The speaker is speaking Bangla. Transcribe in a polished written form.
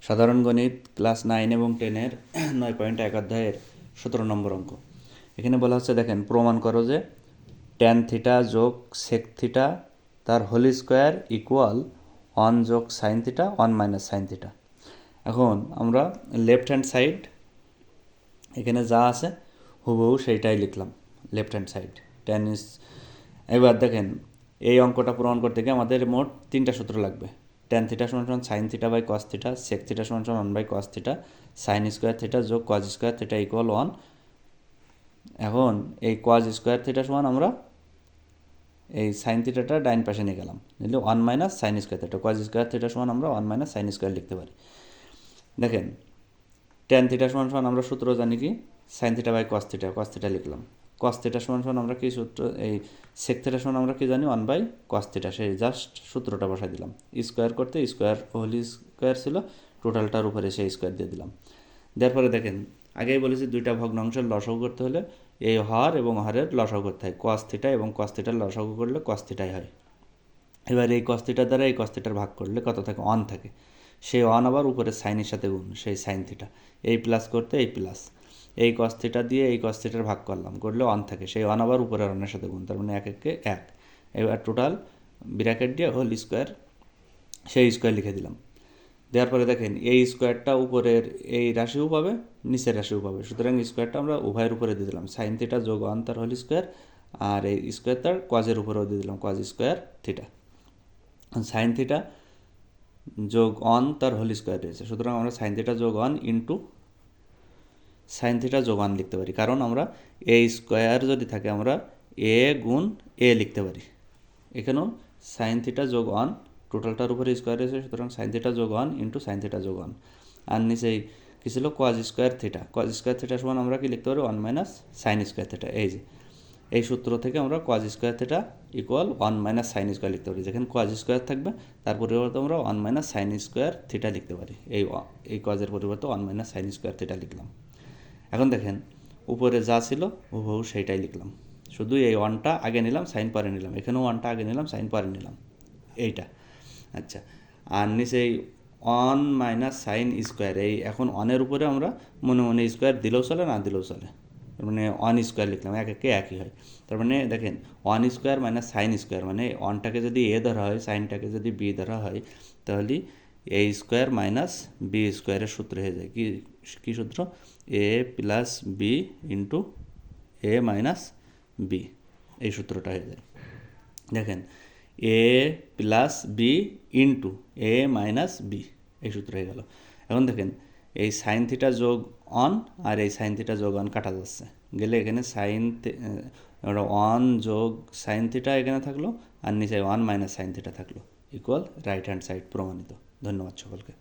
সাধারণ গণিত ক্লাস 9 এবং 10-এর 9.1 অধ্যায়ের 17 নম্বর অঙ্ক। এখানে বলা হচ্ছে, দেখেন, প্রমাণ করো যে ট্যান থিটা যোগ সেক থিটা তার হোল স্কোয়ার ইকুয়াল 1 যোগ sine theta 1 minus sine theta. এখন আমরা লেফট হ্যান্ড সাইড এখানে যা আছে হুবহু সেইটাই লিখলাম, left hand side tan is. এবার দেখেন, এই অঙ্কটা প্রমাণ করতে গিয়ে আমাদের মোট 3টা সূত্র লাগবে। ট্যান থিটা সমান sine theta by cos theta, sec theta সমান 1 by cos theta, sine square theta যোগ কজ স্কোয়ার থিটা ইকুয়াল 1। এখন এই কজ স্কোয়ার থিটা সমান আমরা এই সাইন থিটাটা ডাইন পাশে নিয়ে গেলাম, নিলে 1 minus sine square theta. Cause square theta সমান আমরা 1 মাইনাস সাইন স্কোয়ার লিখতে পারি। দেখেন, ট্যান থিটা সমান আমরা সূত্র জানি কি, sine theta by cos theta, cos theta লিখলাম। কস থিটা সমান আমরা কি সূত্র, এই সেক থিটা সমান আমরা কি জানি 1 বাই কস থিটা, সেই জাস্ট সূত্রটা বসাই দিলাম। স্কোয়ার করতে স্কোয়ার হোল স্কোয়ার ছিল, টোটালটার উপরে সেই স্কোয়ার দিয়ে দিলাম। দেওয়ার পরে দেখেন, আগেই বলেছি দুইটা ভগ্নাংশের লসাগু করতে হলে এই হর এবং হরের লসাগু করতে হয়। কস থিটা এবং কস থিটার লসাগু করলে কস থিটাই হয়। এবার এই কস থিটার দ্বারা এই কস থিটার ভাগ করলে কত থাকে, 1 থাকে। সেই 1 আবার উপরে সাইনের সাথে গুণ, সেই সাইন থিটা। এই প্লাস করতে এই প্লাস, এই কস থিটা দিয়ে এই কস থিটার ভাগ করলাম, করলে 1 থাকে। সেই 1 আবার উপরের 1-এর সাথে গুণ, তার মানে 1 1 1। এবার টোটাল ব্র্যাকেট দিয়ে হোল স্কোয়ার, সেই স্কোয়ার লিখে দিলাম। দেওয়ার পরে দেখেন, এই স্কোয়ারটা উপরের এই রাশিও পাবে, নিচের রাশিও পাবে, সুতরাং স্কোয়ারটা আমরা উভয়ের উপরে দিয়ে দিলাম। সাইন থিটা যোগ 1 তার হোল স্কোয়ার, আর এই স্কোয়ার তার কজের উপরেও দিয়ে দিলাম, cause square theta. Sine theta যোগ 1 তার হোল স্কোয়ার রয়েছে, সুতরাং আমরা সাইন থিটা যোগ 1 ইন্টু সাইন থিটা যোগ 1 লিখতে পারি। কারণ আমরা এ স্কোয়ার যদি থাকে আমরা এ গুণ এ লিখতে পারি। এখানেও সাইন থিটা যোগ 1, টোটালটার উপরে স্কোয়ার রয়েছে, সুতরাং সাইন থিটা যোগ 1 ইন্টু সাইন থিটা যোগ 1। আর নিচেই কী ছিল, cause square theta. Cause square theta সমান আমরা কি লিখতে পারি, 1 মাইনাস সাইন স্কোয়ার থিটা। এই যে এই সূত্র থেকে আমরা cause square theta equal 1 minus sine square লিখতে পারি। যেখানে কজ স্কোয়ার থাকবে তার পরিবর্তে আমরা 1 মাইনাস সাইন স্কোয়ার থিটা লিখতে পারি। এই কজের পরিবর্তে 1 মাইনাস সাইন স্কোয়ার থিটা লিখলাম। এখন দেখেন, উপরে যা ছিল হুবহু সেইটাই লিখলাম, শুধু এই 1টা আগে নিলাম, সাইন পরে নিলাম। এখানেও 1টা আগে নিলাম, সাইন পরে নিলাম, এইটা। আচ্ছা, আর নিচে এই 1 মাইনাস সাইন স্কোয়ার, এই এখন 1-এর উপরে আমরা মনে মনে স্কোয়ার দিলেও চলে, না দিলেও চলে, তার মানে 1 স্কোয়ার লিখলাম, এক একে একই হয়। তার মানে দেখেন, 1 স্কোয়ার মাইনাস সাইন স্কোয়ার, মানে 1টাকে যদি এ ধরা হয়, সাইনটাকে যদি বি ধরা হয়, তাহলে এ স্কোয়ার মাইনাস বি স্কোয়ারের সূত্র হয়ে যায়। কী সূত্র, এ প্লাস বি ইন্টু এ মাইনাস বি, এই সূত্রটা হয়ে যায়। দেখেন, এ প্লাস বি ইন্টু এ মাইনাস বি, এই সূত্র হয়ে গেল। এখন দেখেন, এই সাইন থিটা যোগ 1 আর এই সাইন থিটা যোগ 1 কাটা যাচ্ছে, গেলে এখানে 1 যোগ সাইন থিটা এখানে থাকলো, আর নিচে 1 মাইনাস সাইন থিটা থাকলো, ইকুয়াল রাইট হ্যান্ড সাইড প্রমাণিত। ধন্যবাদ সকলকে।